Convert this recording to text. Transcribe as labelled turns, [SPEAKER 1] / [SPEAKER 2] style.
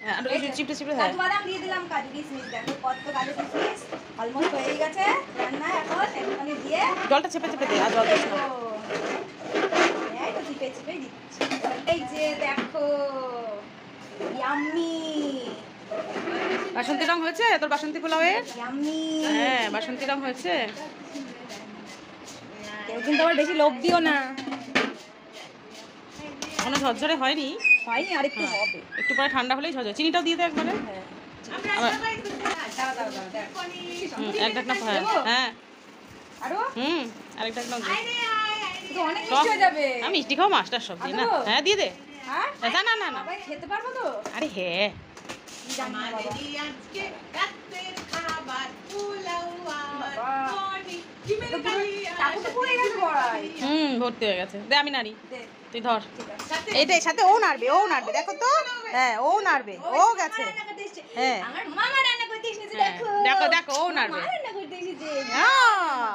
[SPEAKER 1] চিপটে চিপটে হ্যাঁ
[SPEAKER 2] কাজু বাদাম দিয়ে দিলাম, কাজু কিশমিশ দেখো কত কাজু কিশমিশ অলমোস্ট হয়ে গেছে রান্না। এখন একটুখানি দিয়ে
[SPEAKER 1] জলটা চেপে চেপে দে, আর জল দিস না।
[SPEAKER 2] এই তো চিপে চিপে দিচ্ছি। এই যে দেখো ইয়াম্মি
[SPEAKER 1] বাসন্তী রং হয়েছে তোর বাসন্তী পোলাওয়ের?
[SPEAKER 2] ইয়াম্মি।
[SPEAKER 1] হ্যাঁ বাসন্তী রং হয়েছে।
[SPEAKER 2] কেউ কিন্তু আবার বেশি লোভ দিও না।
[SPEAKER 1] কোনো ঝরঝরে হয়নি,
[SPEAKER 2] হয়নি, আর একটু হবে।
[SPEAKER 1] একটু পরে ঠান্ডা হলেই ঝরঝরে। চিনিটাও দিয়ে দে একবারে। এক ঢাকনা হ্যাঁ
[SPEAKER 2] আরো
[SPEAKER 1] আরেক ঢাকনা দে।
[SPEAKER 2] তো অনেক মিষ্টি হয়ে যাবে।
[SPEAKER 1] আমি মিষ্টি খাও মাস্টার সবজি না। হ্যাঁ দিয়ে দে।
[SPEAKER 2] হ্যাঁ
[SPEAKER 1] না না না না
[SPEAKER 2] সবাই খেতে পারবো তো?
[SPEAKER 1] আরে হ্যাঁ ভর্তি হয়ে গেছে। দে আমি নাড়ি, তুই ধর। এইটাই সাথে ও নাড়বে, ও নাড়বে দেখো তো। হ্যাঁ ও নাড়বে, ও গেছে। হ্যাঁ
[SPEAKER 2] আমার মামা রান্না করতে এসেছে, দেখো
[SPEAKER 1] দেখো দেখো ও নাড়বে।
[SPEAKER 2] মা রান্না করতে এসেছে।
[SPEAKER 1] হ্যাঁ